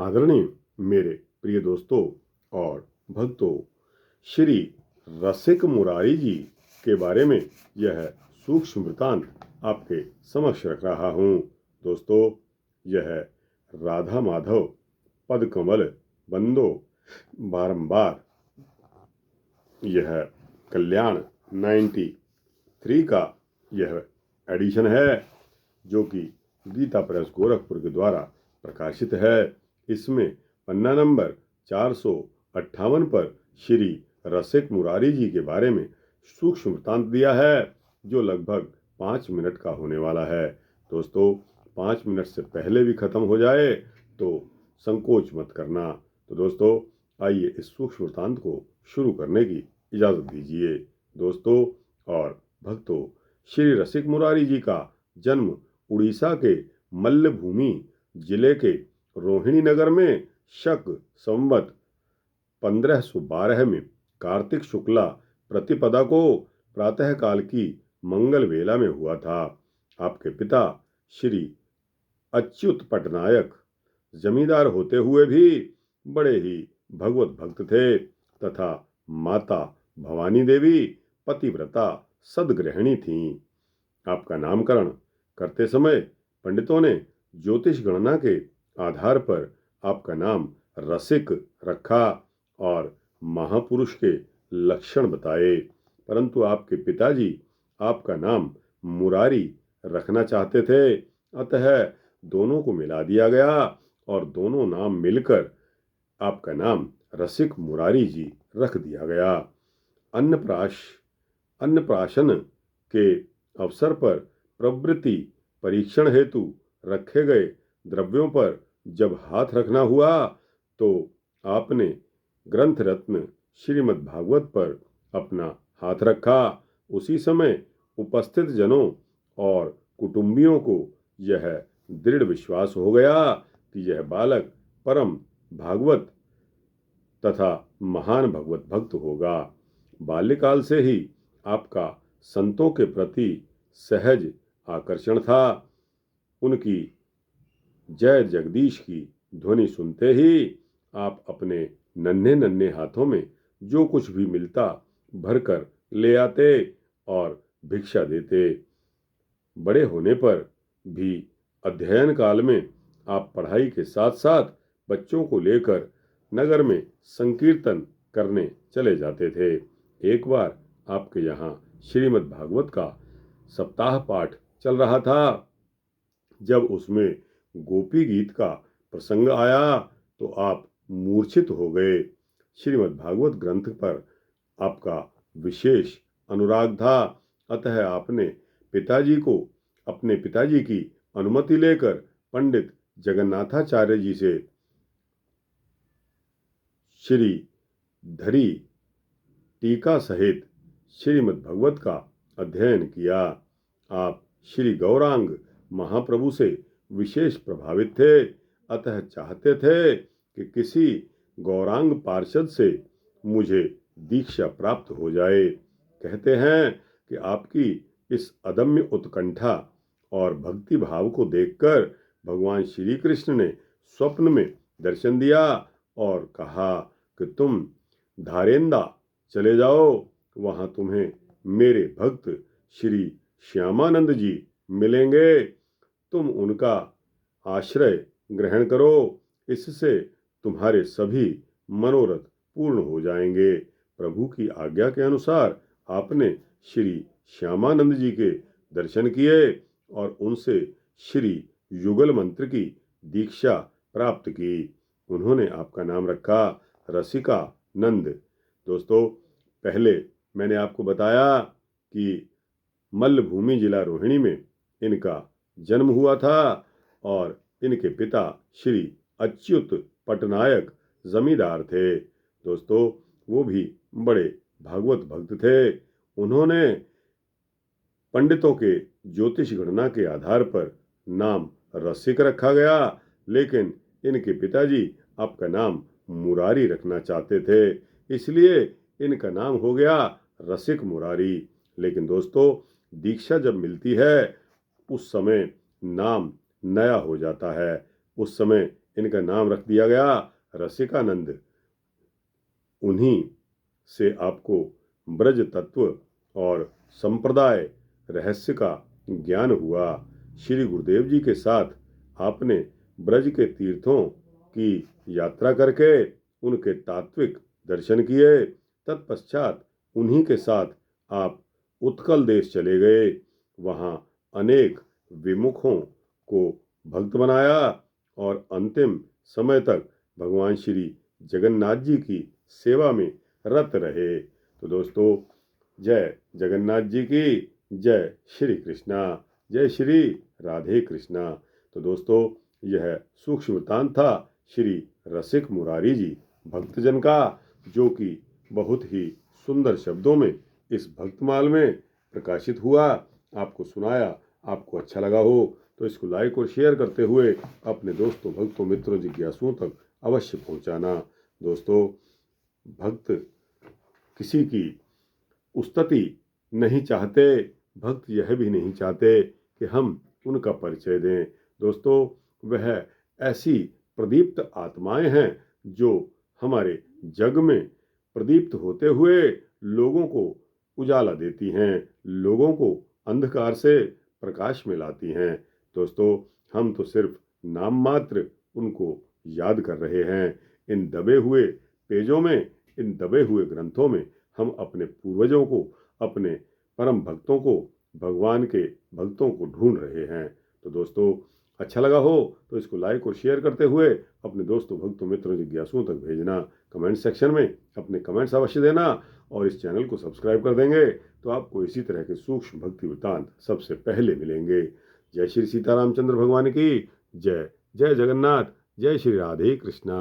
आदरणीय मेरे प्रिय दोस्तों और भक्तों, श्री रसिक मुरारी जी के बारे में यह सूक्ष्म वृतांत आपके समक्ष रख रहा हूँ। दोस्तों, यह राधा माधव पद कमल बंदो बारंबार यह कल्याण 93 का यह एडिशन है, जो कि गीता प्रेस गोरखपुर के द्वारा प्रकाशित है। इसमें पन्ना नंबर 458 पर श्री रसिक मुरारी जी के बारे में सूक्ष्म वृत्तांत दिया है, जो लगभग 5 मिनट का होने वाला है। दोस्तों, 5 मिनट से पहले भी खत्म हो जाए तो संकोच मत करना। तो दोस्तों, आइए इस सूक्ष्म वृत्तांत को शुरू करने की इजाजत दीजिए। दोस्तों और भक्तों, श्री रसिक मुरारी जी का जन्म उड़ीसा के मल्लभूमि जिले के रोहिणी नगर में शक संवत 1512 में कार्तिक शुक्ला प्रतिपदा को प्रातःकाल की मंगल वेला में हुआ था। आपके पिता श्री अच्युत पटनायक जमींदार होते हुए भी बड़े ही भगवत भक्त थे तथा माता भवानी देवी पतिव्रता सदगृहिणी थीं। आपका नामकरण करते समय पंडितों ने ज्योतिष गणना के आधार पर आपका नाम रसिक रखा और महापुरुष के लक्षण बताए, परंतु आपके पिताजी आपका नाम मुरारी रखना चाहते थे। अतः दोनों को मिला दिया गया और दोनों नाम मिलकर आपका नाम रसिक मुरारी जी रख दिया गया। अन्नप्राशन के अवसर पर प्रवृत्ति परीक्षण हेतु रखे गए द्रव्यों पर जब हाथ रखना हुआ तो आपने ग्रंथ रत्न श्रीमद् भागवत पर अपना हाथ रखा। उसी समय उपस्थित जनों और कुटुंबियों को यह दृढ़ विश्वास हो गया कि यह बालक परम भागवत तथा महान भगवत भक्त होगा। बाल्यकाल से ही आपका संतों के प्रति सहज आकर्षण था। उनकी जय जगदीश की ध्वनि सुनते ही आप अपने नन्हे नन्हे हाथों में जो कुछ भी मिलता भरकर ले आते और भिक्षा देते। बड़े होने पर भी अध्ययन काल में आप पढ़ाई के साथ साथ बच्चों को लेकर नगर में संकीर्तन करने चले जाते थे। एक बार आपके यहाँ श्रीमद् भागवत का सप्ताह पाठ चल रहा था। जब उसमें गोपी गीत का प्रसंग आया तो आप मूर्छित हो गए। श्रीमद् भागवत ग्रंथ पर आपका विशेष अनुराग था, अतः आपने अपने पिताजी की अनुमति लेकर पंडित जगन्नाथाचार्य जी से श्री धरी टीका सहित श्रीमद् भागवत का अध्ययन किया। आप श्री गौरांग महाप्रभु से विशेष प्रभावित थे, अतः चाहते थे कि किसी गौरांग पार्षद से मुझे दीक्षा प्राप्त हो जाए। कहते हैं कि आपकी इस अदम्य उत्कंठा और भक्ति भाव को देखकर भगवान श्री कृष्ण ने स्वप्न में दर्शन दिया और कहा कि तुम धारेंदा चले जाओ, वहां तुम्हें मेरे भक्त श्री श्यामानंद जी मिलेंगे। तुम उनका आश्रय ग्रहण करो, इससे तुम्हारे सभी मनोरथ पूर्ण हो जाएंगे। प्रभु की आज्ञा के अनुसार आपने श्री श्यामानंद जी के दर्शन किए और उनसे श्री युगल मंत्र की दीक्षा प्राप्त की। उन्होंने आपका नाम रखा रसिका नंद। दोस्तों, पहले मैंने आपको बताया कि मल्लभूमि जिला रोहिणी में इनका जन्म हुआ था और इनके पिता श्री अच्युत पटनायक जमींदार थे। दोस्तों, वो भी बड़े भागवत भक्त थे। उन्होंने पंडितों के ज्योतिष गणना के आधार पर नाम रसिक रखा गया, लेकिन इनके पिताजी आपका नाम मुरारी रखना चाहते थे, इसलिए इनका नाम हो गया रसिक मुरारी। लेकिन दोस्तों, दीक्षा जब मिलती है उस समय नाम नया हो जाता है। उस समय इनका नाम रख दिया गया रसिकानंद। उन्हीं से आपको ब्रज तत्व और संप्रदाय रहस्य का ज्ञान हुआ। श्री गुरुदेव जी के साथ आपने ब्रज के तीर्थों की यात्रा करके उनके तात्विक दर्शन किए। तत्पश्चात उन्हीं के साथ आप उत्कल देश चले गए। वहाँ अनेक विमुखों को भक्त बनाया और अंतिम समय तक भगवान श्री जगन्नाथ जी की सेवा में रत रहे। तो दोस्तों, जय जगन्नाथ जी की जय श्री कृष्णा, जय श्री राधे कृष्णा। तो दोस्तों, यह सूक्ष्म वृत्तांत था श्री रसिक मुरारी जी भक्तजन का, जो कि बहुत ही सुंदर शब्दों में इस भक्तमाल में प्रकाशित हुआ। आपको सुनाया, आपको अच्छा लगा हो तो इसको लाइक और शेयर करते हुए अपने दोस्तों, भक्तों, मित्रों, जिज्ञासुओं तक अवश्य पहुंचाना। दोस्तों, भक्त किसी की उस्तति नहीं चाहते, भक्त यह भी नहीं चाहते कि हम उनका परिचय दें। दोस्तों, वह ऐसी प्रदीप्त आत्माएं हैं जो हमारे जग में प्रदीप्त होते हुए लोगों को उजाला देती हैं, लोगों को अंधकार से प्रकाश में लाती हैं। दोस्तों, हम तो सिर्फ नाम मात्र उनको याद कर रहे हैं। इन दबे हुए पेजों में, इन दबे हुए ग्रंथों में हम अपने पूर्वजों को, अपने परम भक्तों को, भगवान के भक्तों को ढूंढ रहे हैं। तो दोस्तों, अच्छा लगा हो तो इसको लाइक और शेयर करते हुए अपने दोस्तों, भक्तों, मित्रों, जिज्ञासुओं तक भेजना। कमेंट सेक्शन में अपने कमेंट्स अवश्य देना और इस चैनल को सब्सक्राइब कर देंगे तो आपको इसी तरह के सूक्ष्म भक्ति वृत्तांत सबसे पहले मिलेंगे। जय श्री सीतारामचंद्र भगवान की जय। जय जगन्नाथ। जय श्री राधे कृष्णा।